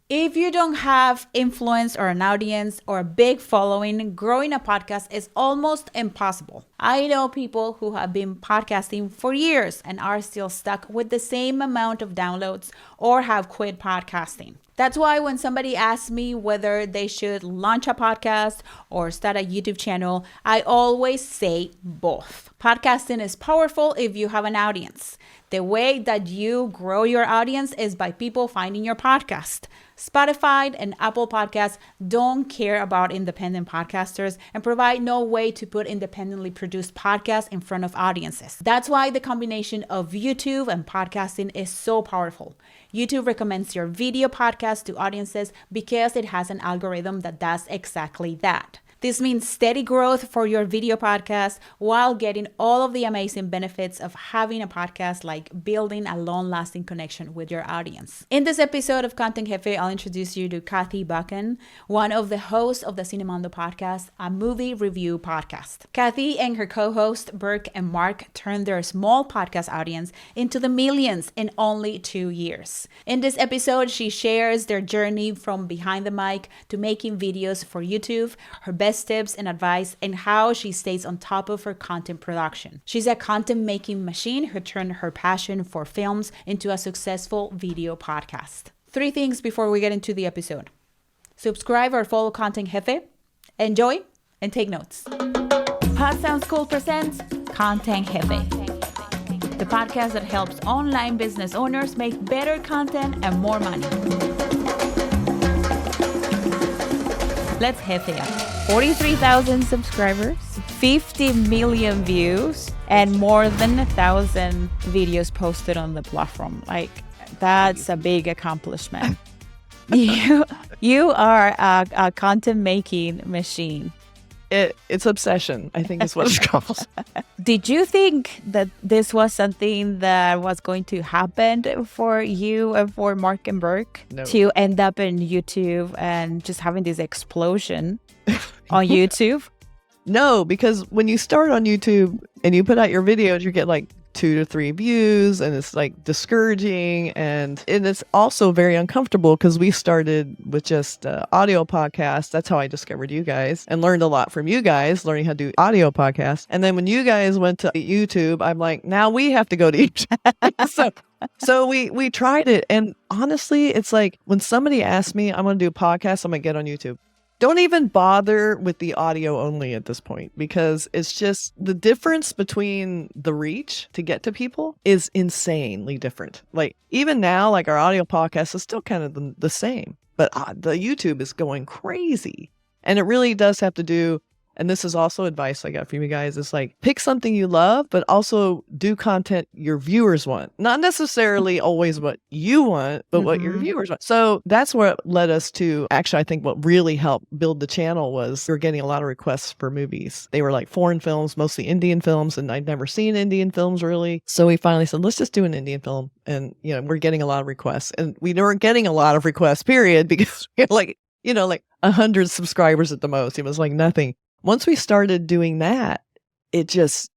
If you don't have influence or an audience or a big following, growing a podcast is almost impossible. I know people who have been podcasting for years and are still stuck with the same amount of downloads or have quit podcasting. That's why when somebody asks me whether they should launch a podcast or start a YouTube channel, I always say both. Podcasting is powerful if you have an audience. The way that you grow your audience is by people finding your podcast. Spotify and Apple Podcasts don't care about independent podcasters and provide no way to put independently produced podcasts in front of audiences. That's why the combination of YouTube and podcasting is so powerful. YouTube recommends your video podcast to audiences because it has an algorithm that does exactly that. This means steady growth for your video podcast while getting all of the amazing benefits of having a podcast, like building a long-lasting connection with your audience. In this episode of Content Jefe, I'll introduce you to Kathy Buchan, one of the hosts of the Cinemando podcast, a movie review podcast. Kathy and her co-host Burke and Mark turned their small podcast audience into the millions in only 2 years. In this episode, she shares their journey from behind the mic to making videos for YouTube, her best tips and advice, and how she stays on top of her content production. She's a content making machine who turned her passion for films into a successful video podcast. 3 things before we get into the episode. Subscribe or follow Content Jefe, enjoy, and take notes. Pod Sounds Cool presents Content Jefe, the podcast that helps online business owners make better content and more money. Let's Jefe up. 43,000 subscribers, 50 million views, and more than 1,000 videos posted on the platform. Like, that's a big accomplishment. You are a content making machine. It's obsession, I think is what it's called. Did you think that this was something that was going to happen for you and for Mark and Burke? No. To end up in YouTube and just having this explosion on YouTube? No, because when you start on YouTube and you put out your videos, you get like 2 to 3 views, and it's like discouraging, and it's also very uncomfortable because we started with just audio podcasts. That's how I discovered you guys and learned a lot from you guys, learning how to do audio podcasts. And then when you guys went to YouTube, I'm like, now we have to go to YouTube. So we tried it, and honestly, it's like when somebody asks me, I'm going to do a podcast, I'm going to get on YouTube. Don't even bother with the audio only at this point, because it's just the difference between the reach to get to people is insanely different. Like even now, like our audio podcast is still kind of the same, but the YouTube is going crazy. And it really does have to do, and this is also advice I got from you guys, is like pick something you love, but also do content your viewers want. Not necessarily always what you want, but what your viewers want. So that's what led us to, actually, I think what really helped build the channel was we were getting a lot of requests for movies. They were like foreign films, mostly Indian films, and I'd never seen Indian films really. So we finally said, let's just do an Indian film. And, we're getting a lot of requests. And we weren't getting a lot of requests, period, because we had like 100 subscribers at the most. It was like nothing. Once we started doing that, it just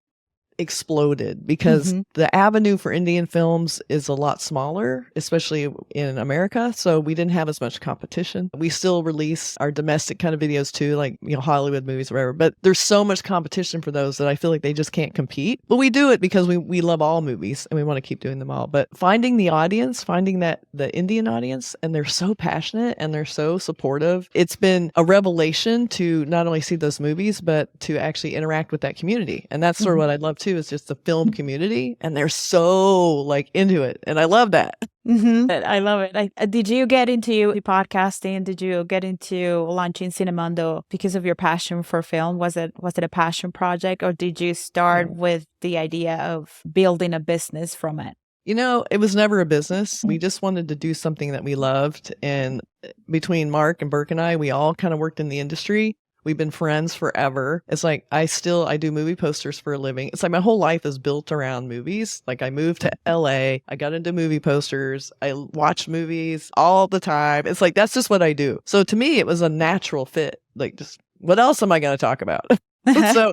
exploded because the avenue for Indian films is a lot smaller, especially in America. So we didn't have as much competition. We still release our domestic kind of videos too, like, Hollywood movies or whatever. But there's so much competition for those that I feel like they just can't compete. But we do it because we love all movies and we want to keep doing them all. But finding the audience, finding that the Indian audience, and they're so passionate and they're so supportive. It's been a revelation to not only see those movies, but to actually interact with that community. And that's sort of what I love too, is just the film community, and they're so like into it, and I love that. I love it. Did you get into podcasting? Did you get into launching Cinemando because of your passion for film? Was it a passion project, or did you start with the idea of building a business from it? It was never a business. We just wanted to do something that we loved, and between Mark and Burke and I, we all kind of worked in the industry. We've been friends forever. It's like I do movie posters for a living. It's like my whole life is built around movies. Like I moved to LA. I got into movie posters. I watch movies all the time. It's like that's just what I do. So to me, it was a natural fit. Like just what else am I going to talk about? So,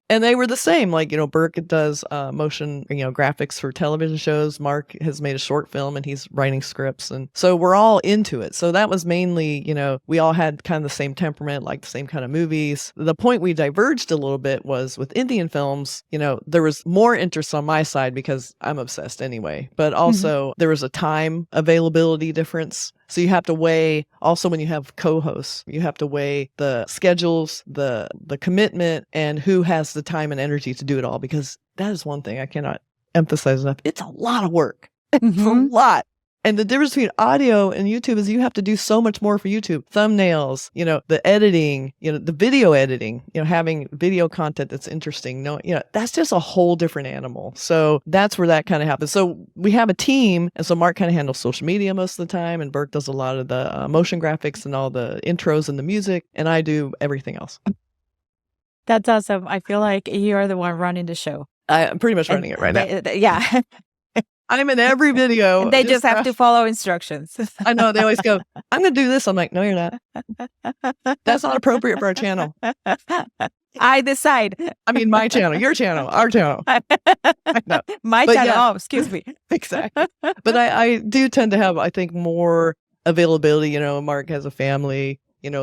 and they were the same. Like, Burke does motion, graphics for television shows. Mark has made a short film and he's writing scripts. And so we're all into it. So that was mainly, we all had kind of the same temperament, like the same kind of movies. The point we diverged a little bit was with Indian films, there was more interest on my side because I'm obsessed anyway. But also there was a time availability difference. So you have to weigh, also when you have co-hosts, you have to weigh the schedules, the commitment, and who has the time and energy to do it all, because that is one thing I cannot emphasize enough. It's a lot of work. It's a lot. And the difference between audio and YouTube is you have to do so much more for YouTube. Thumbnails, the editing, the video editing, having video content that's interesting. No, that's just a whole different animal. So that's where that kind of happens. So we have a team. And so Mark kind of handles social media most of the time. And Burke does a lot of the motion graphics and all the intros and the music. And I do everything else. That's awesome. I feel like you're the one running the show. I'm pretty much running it right now. Yeah. I'm in every video. And they just have to follow instructions. I know. They always go, I'm going to do this. I'm like, no, you're not. That's not appropriate for our channel. I decide. I mean, my channel, your channel, our channel. I know. My But channel. yeah. Oh, excuse me. Exactly. But I do tend to have, I think, more availability. Mark has a family.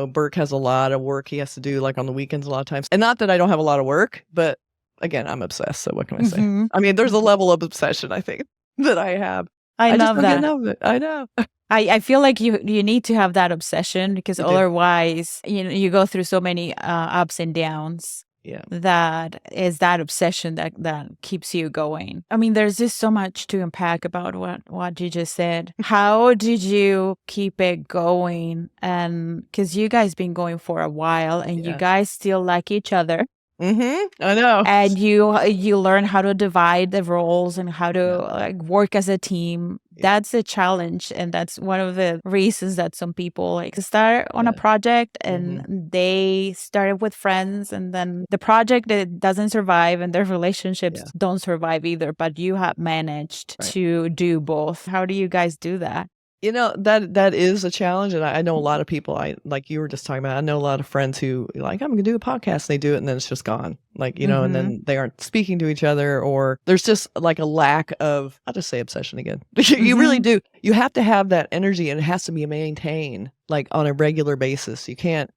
Burke has a lot of work he has to do, like on the weekends a lot of times. And not that I don't have a lot of work, but again, I'm obsessed. So what can I say? I mean, there's a level of obsession, I think, that I have. I just love don't that. get enough of it. I know. I feel like you need to have that obsession, because You do. otherwise, you go through so many ups and downs. Yeah. That is that obsession that keeps you going. I mean, there's just so much to unpack about what you just said. How did you keep it going? And because you guys been going for a while, and you Yeah. guys still like each other. I know. And you learn how to divide the roles and how to like work as a team. Yeah. That's a challenge, and that's one of the reasons that some people like start on a Yeah. project and they started with friends, and then the project, it doesn't survive and their relationships Yeah. don't survive either. But you have managed Right. to do both. How do you guys do that? That is a challenge. And I know a lot of people, like you were just talking about, I know a lot of friends who like, I'm going to do a podcast. They do it and then it's just gone. Like, and then they aren't speaking to each other, or there's just like a lack of, I'll just say obsession again. You really do. You have to have that energy, and it has to be maintained like on a regular basis. You can't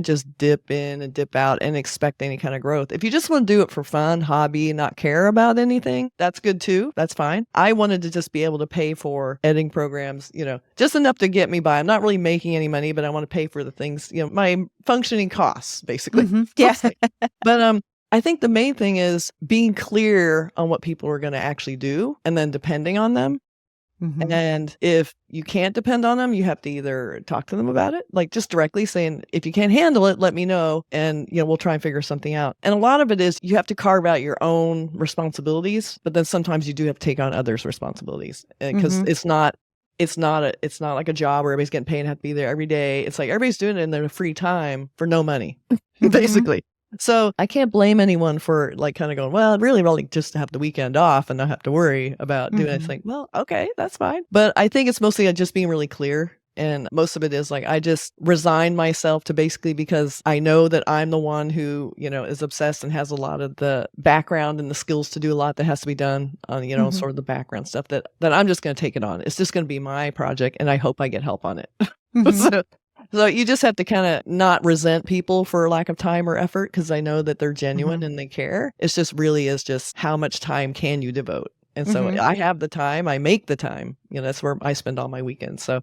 just dip in and dip out and expect any kind of growth. If you just want to do it for fun, hobby, and not care about anything, that's good too. That's fine. I wanted to just be able to pay for editing programs, just enough to get me by. I'm not really making any money, but I want to pay for the things, my functioning costs, basically. Yeah. But I think the main thing is being clear on what people are going to actually do, and then depending on them. And if you can't depend on them, you have to either talk to them about it, like just directly saying, if you can't handle it, let me know. And, we'll try and figure something out. And a lot of it is you have to carve out your own responsibilities, but then sometimes you do have to take on others' responsibilities, because it's not like a job where everybody's getting paid and have to be there every day. It's like everybody's doing it in their free time for no money, basically. So I can't blame anyone for like kind of going, well, I'd really just have the weekend off and not have to worry about doing anything. Well, okay, that's fine. But I think it's mostly just being really clear. And most of it is like, I just resign myself to basically, because I know that I'm the one who, is obsessed and has a lot of the background and the skills to do a lot that has to be done on, sort of the background stuff, that I'm just going to take it on. It's just going to be my project, and I hope I get help on it. So you just have to kind of not resent people for lack of time or effort, because I know that they're genuine and they care. It's just really is just how much time can you devote? And so I have the time, I make the time, that's where I spend all my weekends. So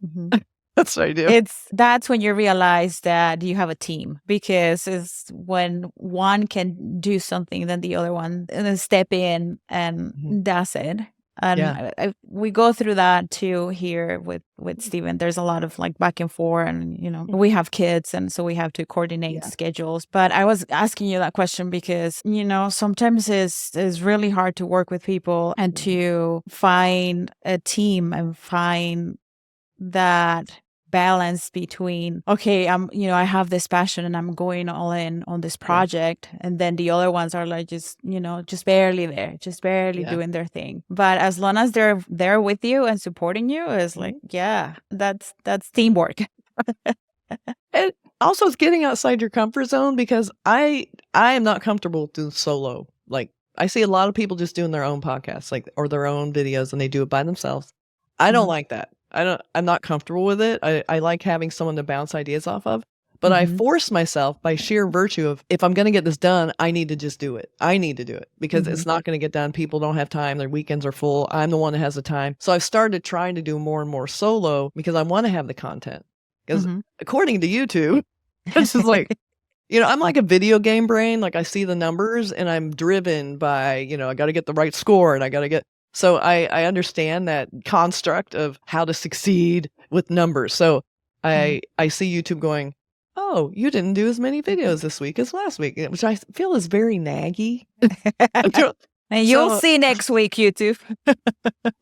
that's what I do. That's when you realize that you have a team, because it's when one can do something, then the other one and then step in and does it. And we go through that too here with Steven. There's a lot of like back and forth, and we have kids, and so we have to coordinate schedules. But I was asking you that question because sometimes it's really hard to work with people and to find a team and find that balance between, okay, I have this passion and I'm going all in on this project, and then the other ones are like just barely there, just barely doing their thing. But as long as they're there with you and supporting you, it's like, that's teamwork. And Also, it's getting outside your comfort zone because I am not comfortable doing solo. Like, I see a lot of people just doing their own podcasts, like, or their own videos, and they do it by themselves. I don't like that. I'm not comfortable with it. I like having someone to bounce ideas off of. But I force myself by sheer virtue of, if I'm going to get this done, I need to just do it. I need to do it because it's not going to get done. People don't have time. Their weekends are full. I'm the one that has the time. So I've started trying to do more and more solo because I want to have the content. Because according to YouTube, it's just like, I'm like a video game brain. Like, I see the numbers and I'm driven by, I got to get the right score and I got to get. So I understand that construct of how to succeed with numbers. So I see YouTube going, oh, you didn't do as many videos this week as last week, which I feel is very naggy. And you'll see next week, YouTube.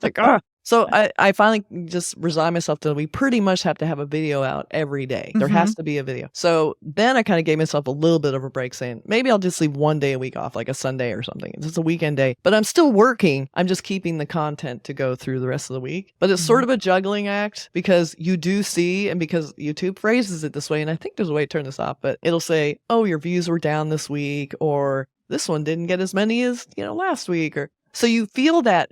Like, So I finally just resigned myself to, we pretty much have to have a video out every day. There has to be a video. So then I kind of gave myself a little bit of a break saying, maybe I'll just leave one day a week off, like a Sunday or something. It's just a weekend day, but I'm still working. I'm just keeping the content to go through the rest of the week. But it's sort of a juggling act because you do see, and because YouTube phrases it this way, and I think there's a way to turn this off, but it'll say, oh, your views were down this week, or this one didn't get as many as, last week. Or so you feel that,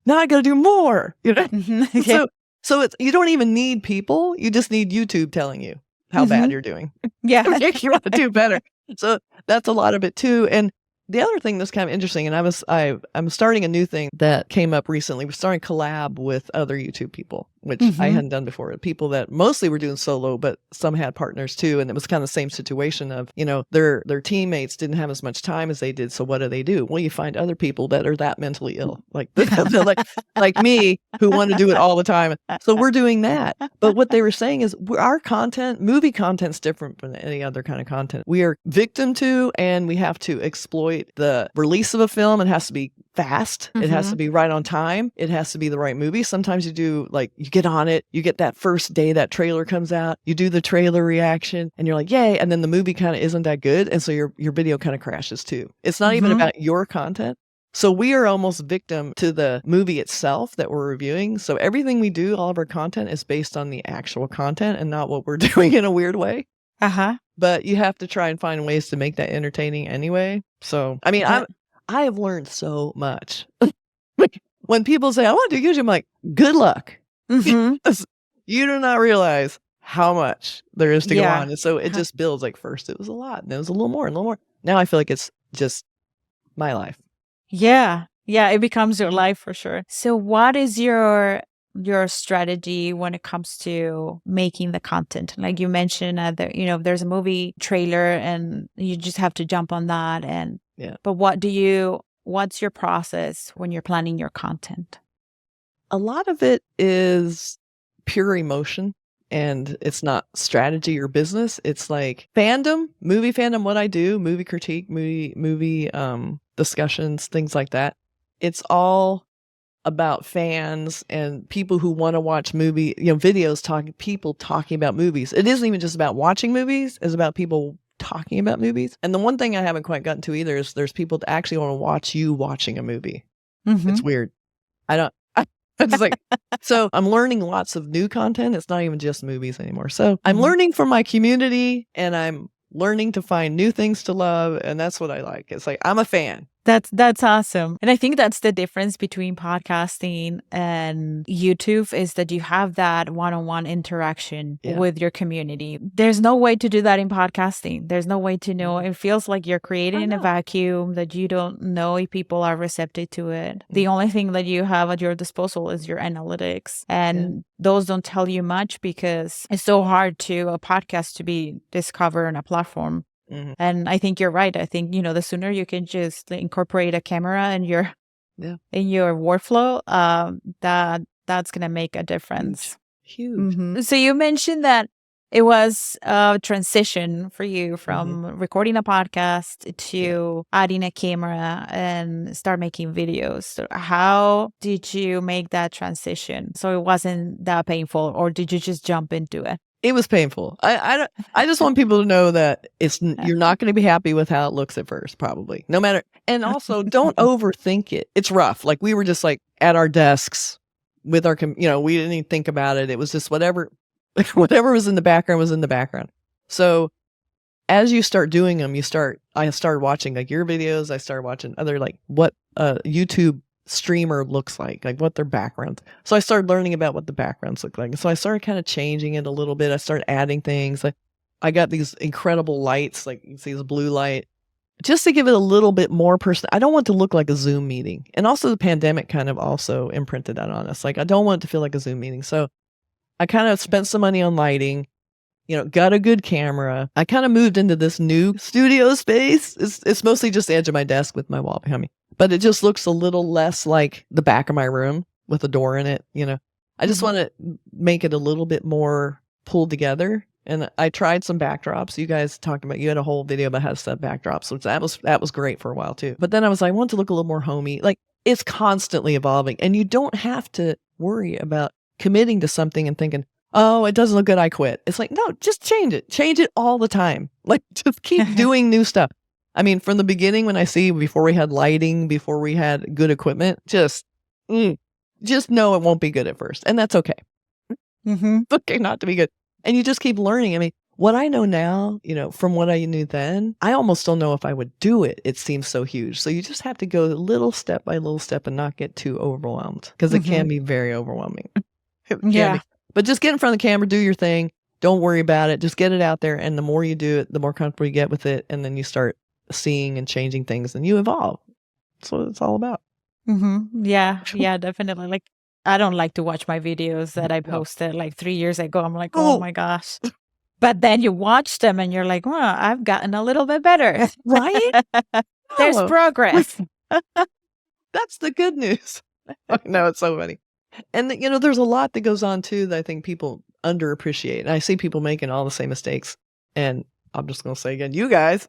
now I got to do more, Okay. So it's, you don't even need people. You just need YouTube telling you how bad you're doing. Yeah. You want to do better. So that's a lot of it too. And the other thing that's kind of interesting, and I'm starting a new thing that came up recently. We're starting to collab with other YouTube people, which I hadn't done before. People that mostly were doing solo, but some had partners too. And it was kind of the same situation of, their teammates didn't have as much time as they did. So what do? Well, you find other people that are that mentally ill, like me, who want to do it all the time. So we're doing that. But what they were saying is our content, movie content's different from any other kind of content. We are victim to, and we have to exploit the release of a film. It has to be fast. It has to be right on time. It has to be the right movie. Sometimes you do, like, you get on it, you get that first day that trailer comes out, you do the trailer reaction and you're like, yay. And then the movie kind of isn't that good. And so your video kind of crashes too. It's not even about your content. So we are almost victim to the movie itself that we're reviewing. So everything we do, all of our content is based on the actual content and not what we're doing in a weird way. But you have to try and find ways to make that entertaining anyway. So, I mean, I have learned so much. Like, when people say, I want to do YouTube, I'm like, good luck. You do not realize how much there is to go on. And so it just builds. Like, first it was a lot, and then it was a little more and a little more. Now I feel like it's just my life. Yeah. Yeah. It becomes your life for sure. So what is your strategy when it comes to making the content? Like you mentioned, there's a movie trailer and you just have to jump on that. And but what's your process when you're planning your content? A lot of it is pure emotion, and it's not strategy or business. It's like movie fandom, what I do, movie critique, movie discussions, things like that. It's all about fans and people who want to watch videos people talking about movies. It isn't even just about watching movies, it's about people talking about movies. And the one thing I haven't quite gotten to either is there's people that actually want to watch you watching a movie. It's weird. It's like, so I'm learning lots of new content. It's not even just movies anymore. So I'm learning from my community, and I'm learning to find new things to love. And that's what I like. It's like, I'm a fan. That's awesome. And I think that's the difference between podcasting and YouTube, is that you have that one-on-one interaction with your community. There's no way to do that in podcasting. There's no way to know. It feels like you're creating a vacuum that you don't know if people are receptive to it. The only thing that you have at your disposal is your analytics. And those don't tell you much because it's so hard to a podcast to be discovered on a platform. And I think you're right. I think, the sooner you can just incorporate a camera in your workflow, that's going to make a difference. Huge. So you mentioned that it was a transition for you from recording a podcast to adding a camera and start making videos. So how did you make that transition so it wasn't that painful, or did you just jump into it? It was painful. I just want people to know that you're not going to be happy with how it looks at first, probably. No matter. And also, don't overthink it. It's rough. Like, we were just like at our desks with our, we didn't even think about it. It was just whatever was in the background was in the background. So as you start doing them, I started watching like your videos. I started watching other, like what a YouTube streamer looks like what their backgrounds. So I started learning about what the backgrounds look like. And so I started kind of changing it a little bit. I started adding things. Like I got these incredible lights, like you can see this blue light, just to give it a little bit more person. I don't want it to look like a Zoom meeting. And also the pandemic kind of also imprinted that on us. Like I don't want it to feel like a Zoom meeting. So I kind of spent some money on lighting, got a good camera. I kind of moved into this new studio space. It's mostly just the edge of my desk with my wall behind me, but it just looks a little less like the back of my room with a door in it. I just want to make it a little bit more pulled together. And I tried some backdrops. You guys talked about, you had a whole video about how to set backdrops, which that was great for a while too. But then I was like, I want to look a little more homey. Like it's constantly evolving, and you don't have to worry about committing to something and thinking, oh, it doesn't look good, I quit. It's like, no, just change it. Change it all the time. Like just keep doing new stuff. I mean, from the beginning when I see before we had lighting, before we had good equipment, just know it won't be good at first. And that's okay. It's okay not to be good. And you just keep learning. I mean, what I know now, from what I knew then, I almost don't know if I would do it. It seems so huge. So you just have to go little step by little step and not get too overwhelmed, because it can be very overwhelming. It can be. But just get in front of the camera, do your thing. Don't worry about it. Just get it out there. And the more you do it, the more comfortable you get with it. And then you start seeing and changing things and you evolve. That's what it's all about. Yeah, definitely. Like, I don't like to watch my videos that I posted like 3 years ago. I'm like, oh my gosh. But then you watch them and you're like, well, I've gotten a little bit better. Right? There's progress. That's the good news. No, it's so funny. And, there's a lot that goes on too that I think people underappreciate. And I see people making all the same mistakes. And I'm just going to say again, you guys,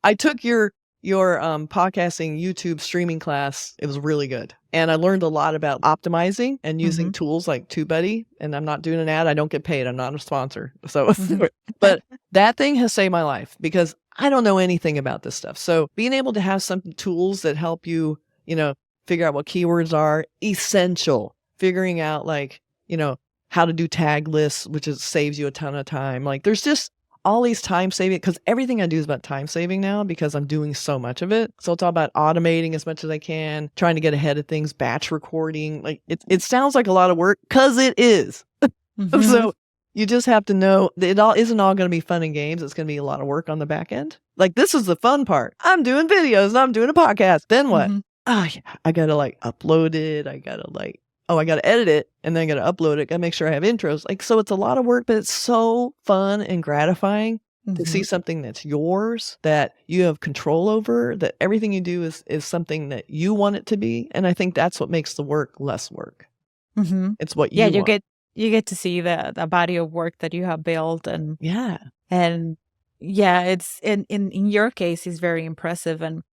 I took your podcasting YouTube streaming class. It was really good. And I learned a lot about optimizing and using tools like TubeBuddy. And I'm not doing an ad. I don't get paid. I'm not a sponsor. So, but that thing has saved my life because I don't know anything about this stuff. So being able to have some tools that help you, figure out what keywords are essential, figuring out how to do tag lists, which saves you a ton of time. Like there's just all these time saving, because everything I do is about time saving now because I'm doing so much of it. So it's all about automating as much as I can, trying to get ahead of things, batch recording. Like it sounds like a lot of work because it is. So you just have to know that it all isn't all going to be fun and games. It's going to be a lot of work on the back end. Like this is the fun part. I'm doing videos and I'm doing a podcast. Then what? Oh yeah, I got to upload it. I got to I got to edit it and then I got to upload it. Got to make sure I have intros. So it's a lot of work, but it's so fun and gratifying to see something that's yours, that you have control over, that everything you do is something that you want it to be. And I think that's what makes the work less work. It's what you want. You get to see the body of work that you have built, and it's in your case is very impressive. And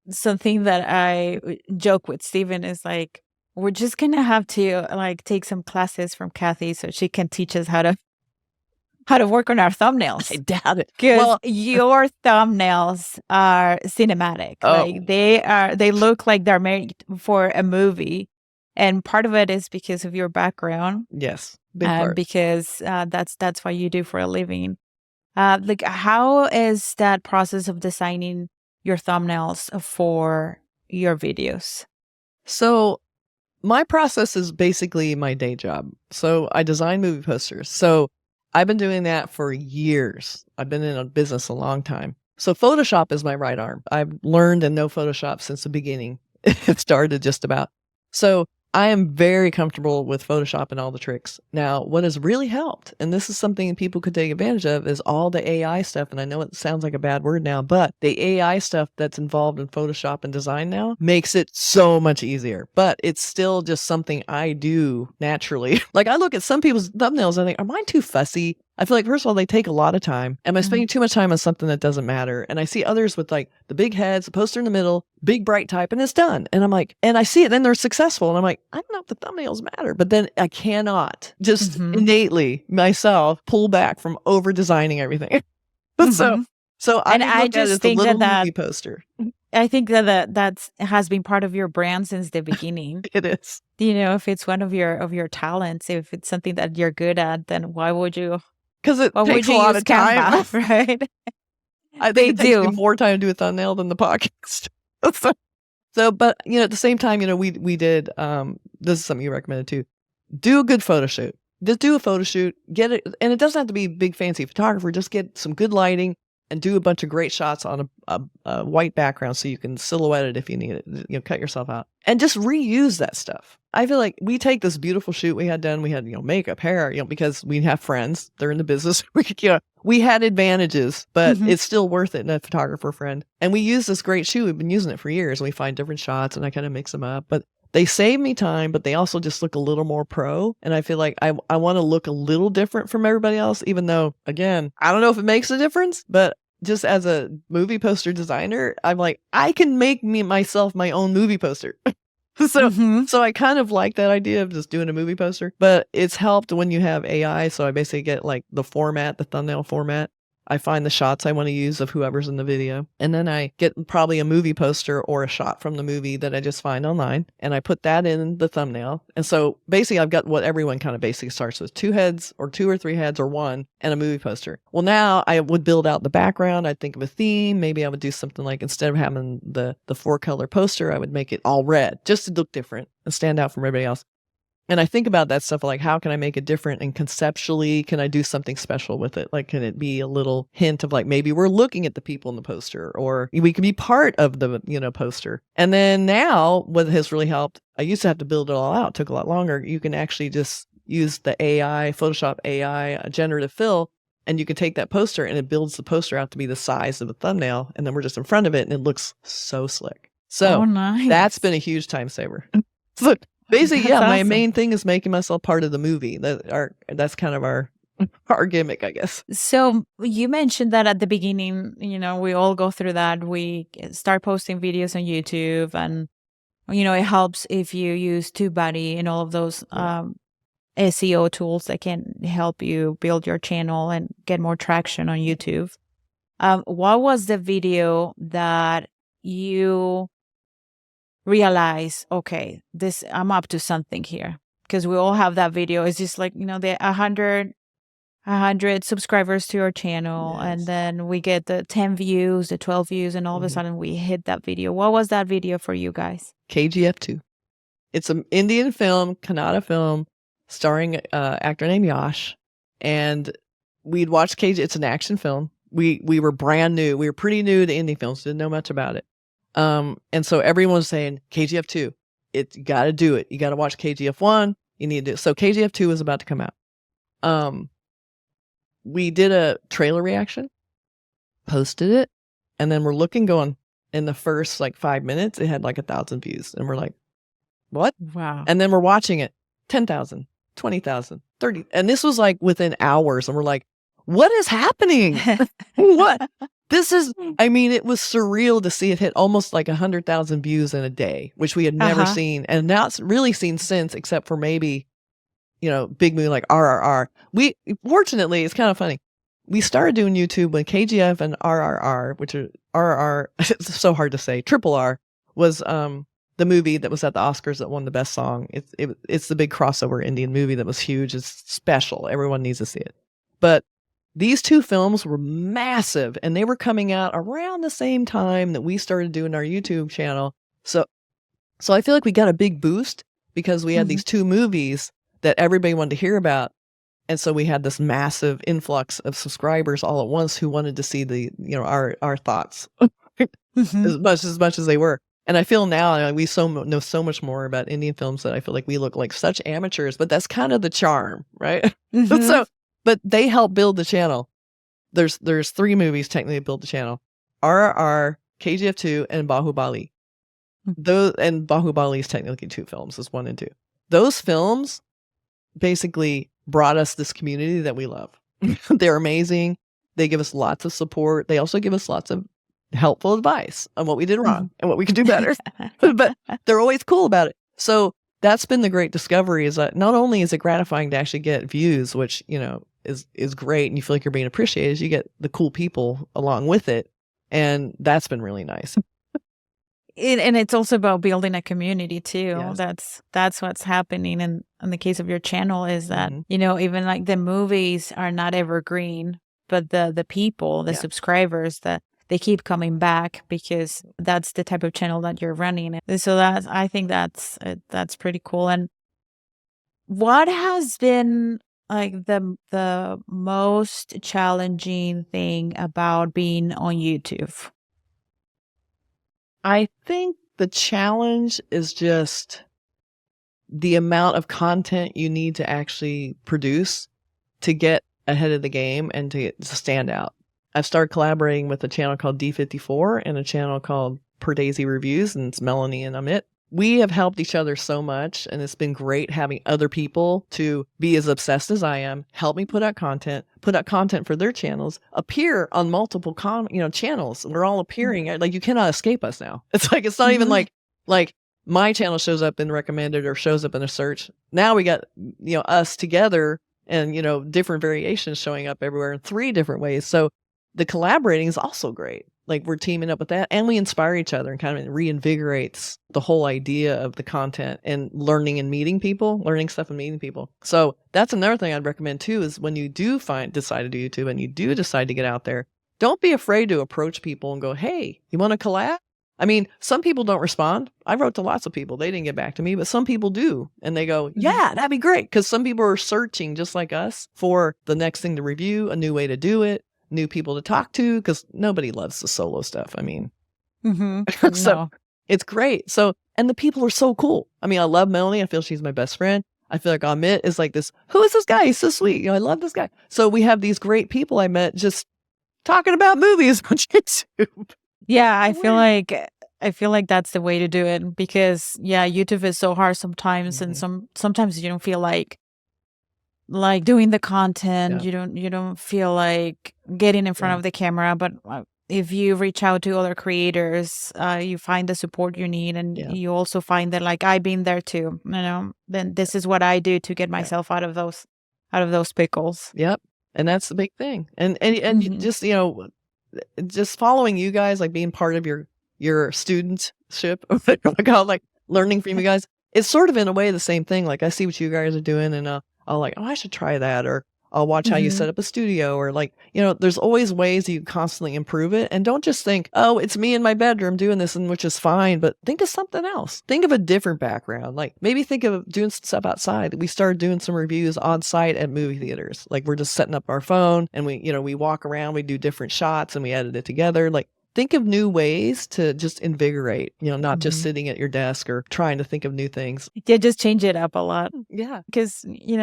something that I joke with Steven is like, we're just gonna have to take some classes from Kathy so she can teach us how to work on our thumbnails. I doubt it. Because your thumbnails are cinematic. They look like they're made for a movie. And part of it is because of your background. Yes. Big part. Because that's what you do for a living. How is that process of designing your thumbnails for your videos? So my process is basically my day job. So I design movie posters. So I've been doing that for years. I've been in a business a long time. So Photoshop is my right arm. I've learned and know Photoshop since the beginning. It started just about. So I am very comfortable with Photoshop and all the tricks. Now, what has really helped, and this is something people could take advantage of, is all the AI stuff. And I know it sounds like a bad word now, but the AI stuff that's involved in Photoshop and design now makes it so much easier. But it's still just something I do naturally. I look at some people's thumbnails and I think, are mine too fussy? I feel like, first of all, they take a lot of time. Am I spending too much time on something that doesn't matter? And I see others with the big heads, the poster in the middle, big bright type, and it's done. And I'm like, and I see it, then they're successful. And I'm like, I don't know if the thumbnails matter. But then I cannot just innately myself pull back from over designing everything. So I just think that movie poster. I think that has been part of your brand since the beginning. It is. If it's one of your talents, if it's something that you're good at, then why would you because it Or would takes a you lot use of time. Canva, right? I They think it takes me do. more time to do a thumbnail than the podcast. But at the same time, we did. This is something you recommended too. Do a good photo shoot. Just do a photo shoot. Get it, and it doesn't have to be big fancy photographer. Just get some good lighting and do a bunch of great shots on a white background so you can silhouette it if you need it. Cut yourself out and just reuse that stuff. I feel like we take this beautiful shoot we had done. We had makeup, hair, because we have friends. They're in the business. We had advantages, but it's still worth it in a photographer friend. And we use this great shoot. We've been using it for years. We find different shots and I kind of mix them up. But they save me time, but they also just look a little more pro. And I feel like I want to look a little different from everybody else, even though, again, I don't know if it makes a difference, but just as a movie poster designer, I'm like, I can make myself my own movie poster. So I kind of like that idea of just doing a movie poster, but it's helped when you have AI. So I basically get like the thumbnail format. I find the shots I want to use of whoever's in the video. And then I get probably a movie poster or a shot from the movie that I just find online. And I put that in the thumbnail. And so basically I've got what everyone kind of basically starts with: 2 heads or 2 or 3 heads or 1 and a movie poster. Well, now I would build out the background. I'd think of a theme. Maybe I would do something like, instead of having the 4-color poster, I would make it all red just to look different and stand out from everybody else. And I think about that stuff like, how can I make it different? And conceptually, can I do something special with it? Like, can it be a little hint of like, maybe we're looking at the people in the poster, or we can be part of the, poster. And then now what has really helped, I used to have to build it all out. It took a lot longer. You can actually just use the AI, Photoshop AI, generative fill, and you can take that poster and it builds the poster out to be the size of a thumbnail. And then we're just in front of it and it looks so slick. So nice. That's been a huge time saver. So, basically, That's my awesome. main thing is making myself part of the movie. That's kind of our gimmick, I guess. So you mentioned that at the beginning, we all go through that. We start posting videos on YouTube, and it helps if you use TubeBuddy and all of those SEO tools that can help you build your channel and get more traction on YouTube. What was the video that you realize, okay, I'm up to something here? Because we all have that video. It's just like, the 100 subscribers to your channel, Yes. and then we get the 10 views, the 12 views, and all of a sudden we hit that video. What was that video for you guys? KGF2. It's an Indian film, Kannada film, starring actor named Yash. And we'd watched it's an action film. We were brand new. We were pretty new to indie films, didn't know much about it. And so everyone was saying, KGF2, you got to do it. You got to watch KGF1. You need to do it. So KGF2 is about to come out. We did a trailer reaction, posted it, and then we're going, in the first 5 minutes, it had 1,000 views. And we're like, what? Wow. And then we're watching it, 10,000, 20,000, 30. And this was within hours. And we're like, what is happening? What? It was surreal to see it hit almost 100,000 views in a day, which we had never seen. And not really seen since, except for maybe, big movie like RRR. Fortunately, it's kind of funny. We started doing YouTube when KGF and RRR, which are RRR, it's so hard to say, Triple R, was the movie that was at the Oscars that won the best song. It's the big crossover Indian movie that was huge. It's special. Everyone needs to see it. But these 2 films were massive, and they were coming out around the same time that we started doing our YouTube channel. So I feel like we got a big boost because we had these 2 movies that everybody wanted to hear about. And so we had this massive influx of subscribers all at once who wanted to see our thoughts as much as they were. And I feel now we know so much more about Indian films that I feel like we look like such amateurs, but that's kind of the charm, right? But they help build the channel. There's 3 movies technically build the channel: RRR, KGF2, and Bahubali. And Bahubali is technically 2 films, is 1 and 2. Those films basically brought us this community that we love. They're amazing. They give us lots of support. They also give us lots of helpful advice on what we did wrong and what we could do better. But they're always cool about it. So that's been the great discovery, is that not only is it gratifying to actually get views, which, is great, and you feel like you're being appreciated, you get the cool people along with it. And that's been really nice. And it's also about building a community too. Yes. That's what's happening in the case of your channel, is that, Mhm. even like the movies are not evergreen, but the people, the Yeah. subscribers, that they keep coming back because that's the type of channel that you're running. And so I think that's pretty cool. And what has been like the most challenging thing about being on YouTube? I think the challenge is just the amount of content you need to actually produce to get ahead of the game and to stand out. I've started collaborating with a channel called D54 and a channel called Per Daisy Reviews, and it's Melanie and Amit. We have helped each other so much, and it's been great having other people to be as obsessed as I am, help me put out content for their channels, appear on multiple channels. We're all appearing. Like, you cannot escape us now. It's like, it's not even like my channel shows up in recommended or shows up in a search. Now we got, us together and, different variations showing up everywhere in 3 different ways. So the collaborating is also great. Like, we're teaming up with that, and we inspire each other, and kind of reinvigorates the whole idea of the content and learning and meeting people, learning stuff and meeting people. So that's another thing I'd recommend too, is when you do decide to do YouTube and you do decide to get out there, don't be afraid to approach people and go, hey, you want to collab? I mean, some people don't respond. I wrote to lots of people. They didn't get back to me, but some people do. And they go, yeah, that'd be great. Because some people are searching just like us for the next thing to review, a new way to do it, new people to talk to, because nobody loves the solo stuff. I mean, so it's great. So, and the people are so cool. I mean, I love Melanie. I feel she's my best friend. I feel like Amit is like this, who is this guy? He's so sweet. I love this guy. So we have these great people I met just talking about movies on YouTube. Yeah, I feel like that's the way to do it, because YouTube is so hard sometimes, and sometimes you don't feel like doing the content. Yeah. You don't feel like getting in front of the camera, but if you reach out to other creators, you find the support you need, and you also find that, like, I've been there too, then this is what I do to get myself out of those pickles. Yep. And that's the big thing. And you just following you guys, like being part of your studentship, like learning from you guys, it's sort of in a way the same thing. Like, I see what you guys are doing, and I'll like, oh, I should try that, or I'll watch how you set up a studio, or like, there's always ways you constantly improve it. And don't just think, oh, it's me in my bedroom doing this, and which is fine, but think of something else. Think of a different background. Like, maybe think of doing stuff outside. We started doing some reviews on site at movie theaters. Like, we're just setting up our phone, and we walk around, we do different shots, and we edit it together. Like, think of new ways to just invigorate, not just sitting at your desk or trying to think of new things. Yeah, just change it up a lot. Yeah. Because, you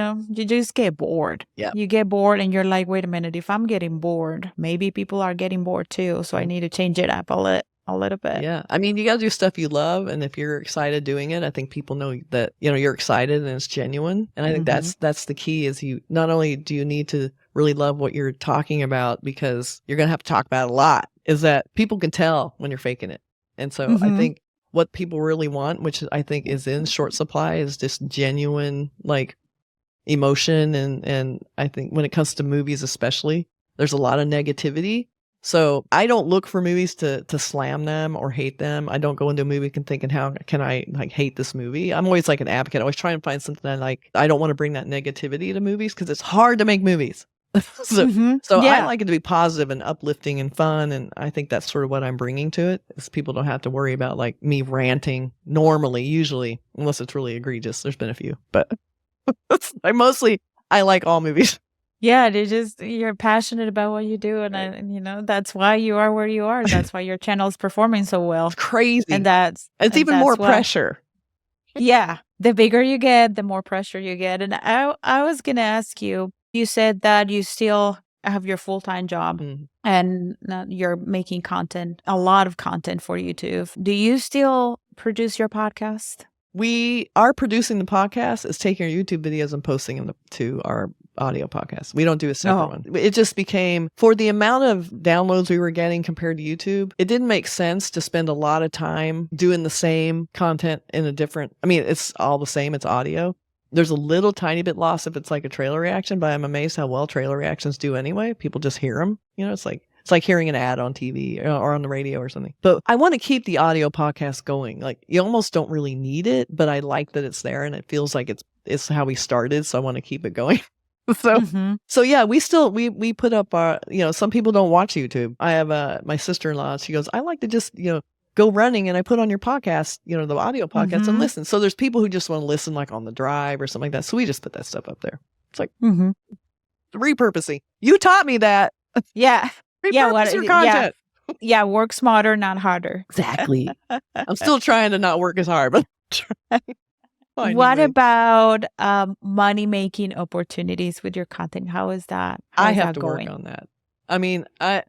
just get bored. Yeah. You get bored and you're like, wait a minute, if I'm getting bored, maybe people are getting bored too. So I need to change it up a little bit. Yeah. I mean, you got to do stuff you love. And if you're excited doing it, I think people know that, you're excited and it's genuine. And I think that's the key, is you not only do you need to really love what you're talking about, because you're going to have to talk about it a lot, is that people can tell when you're faking it. And so I think what people really want, which I think is in short supply, is just genuine, like, emotion. And I think when it comes to movies especially, there's a lot of negativity. So I don't look for movies to slam them or hate them. I don't go into a movie thinking, how can I like hate this movie? I'm always like an advocate, always trying to find something I like. I don't want to bring that negativity to movies, because it's hard to make movies. So I like it to be positive and uplifting and fun. And I think that's sort of what I'm bringing to it, is people don't have to worry about like me ranting usually, unless it's really egregious. There's been a few, but I like all movies. Yeah, you're passionate about what you do, and that's why you are where you are. That's why your channel is performing so well. It's crazy, and it's even more pressure. Yeah, the bigger you get, the more pressure you get. And I was gonna ask you. You said that you still have your full-time job, and you're making content, a lot of content for YouTube. Do you still produce your podcast? We are producing the podcast, is taking our YouTube videos and posting them to our audio podcast. We don't do a separate one. It just became, for the amount of downloads we were getting compared to YouTube, it didn't make sense to spend a lot of time doing the same content in a different, I mean, it's all the same, it's audio. There's a little tiny bit lost if it's like a trailer reaction, but I'm amazed how well trailer reactions do anyway. People just hear them. It's like, It's like hearing an ad on TV or on the radio or something. But I want to keep the audio podcast going. Like, you almost don't really need it, but I like that it's there, and it feels like it's how we started. So I want to keep it going. So yeah, we put up our, some people don't watch YouTube. I have my sister-in-law. She goes, I like to just, go running, and I put on your podcast, the audio podcast and listen. So there's people who just want to listen like on the drive or something like that. So we just put that stuff up there. It's like repurposing. You taught me that. Yeah. Repurpose your content. Yeah. Work smarter, not harder. Exactly. I'm still trying to not work as hard, but what about money making opportunities with your content? How is that? I have to work on that. I mean, I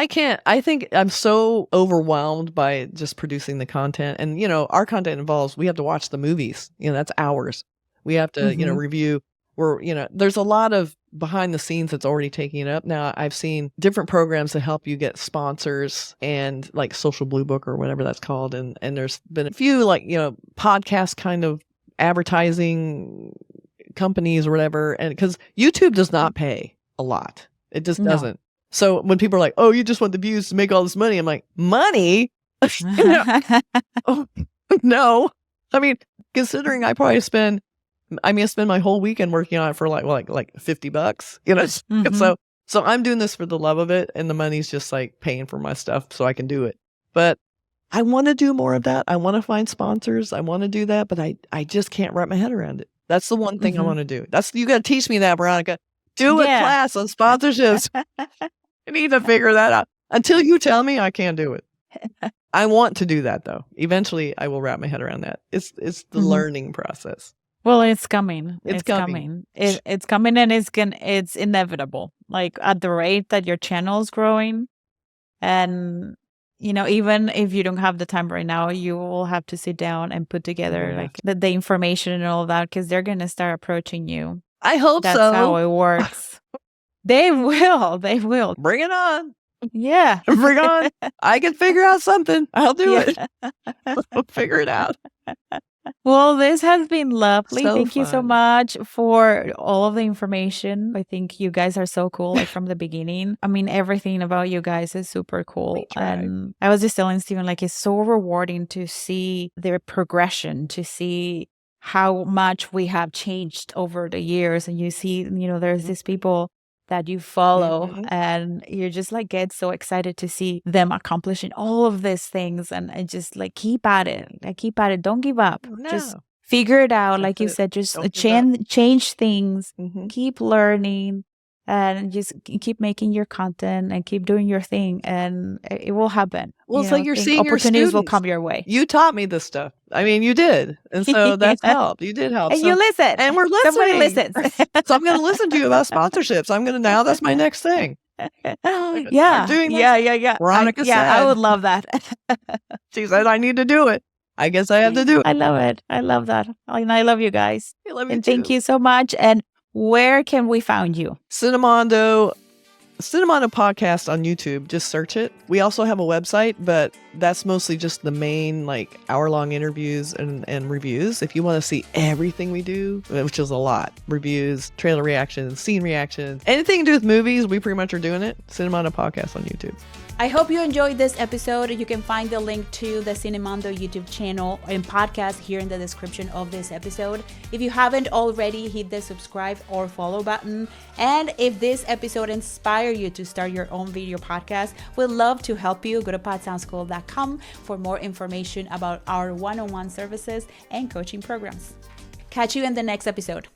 can't. I think I'm so overwhelmed by just producing the content, and our content involves, we have to watch the movies. That's hours. We have to review. There's a lot of behind the scenes that's already taking it up. Now I've seen different programs that help you get sponsors, and like Social Blue Book or whatever that's called, and there's been a few podcast kind of advertising companies or whatever, and because YouTube does not pay a lot, it just doesn't. So when people are like, oh, you just want the views to make all this money, I'm like, money? Oh, no. I mean, considering I spend my whole weekend working on it for like $50, so I'm doing this for the love of it, and the money's just like paying for my stuff so I can do it. But I want to do more of that. I want to find sponsors. I want to do that, but I just can't wrap my head around it. That's the one thing I want to do. You got to teach me that, Veronica. Do a class on sponsorships. I need to figure that out. Until you tell me, I can't do it. I want to do that, though. Eventually, I will wrap my head around that. It's the learning process. Well, it's coming. It's coming. It's coming, and it's inevitable. Like, at the rate that your channel is growing, and even if you don't have the time right now, you will have to sit down and put together like the information and all of that, because they're gonna start approaching you. I hope That's so. That's how it works. They will. They will. Bring it on. Yeah. Bring on. I can figure out something. I'll do it. We'll figure it out. Well, this has been lovely. Thank you so fun. much for all of the information. I think you guys are so cool, like from the beginning. I mean, everything about you guys is super cool. And I was just telling Steven, like, it's so rewarding to see their progression, to see how much we have changed over the years. And you see, there's these people that you follow, and you just like get so excited to see them accomplishing all of these things, and just like keep at it. Don't give up. No. Just figure it out. Like you said, just change things, keep learning, and just keep making your content and keep doing your thing, and it will happen. Well, it's like you're seeing your opportunities students will come your way. You taught me this stuff. I mean, you did. And so that's helped. You did help. And you listen. And we're listening. Somebody listens. So I'm going to listen to you about sponsorships. That's my next thing. Yeah. Veronica said. I would love that. She said, I need to do it. I guess I have to do it. I love it. I love that. And I love you guys. I love you and too. Thank you so much. And where can we find you? Cinemondo Podcast on YouTube. Just search it. We also have a website, but that's mostly just the main like hour-long interviews and reviews. If you want to see everything we do, which is a lot, reviews, trailer reactions, scene reactions, anything to do with movies, we pretty much are doing it. Cinemondo Podcast on YouTube. I hope you enjoyed this episode. You can find the link to the Cinemondo YouTube channel and podcast here in the description of this episode. If you haven't already, hit the subscribe or follow button. And if this episode inspired you to start your own video podcast, we'd love to help you. Go to podsoundschool.com for more information about our one-on-one services and coaching programs. Catch you in the next episode.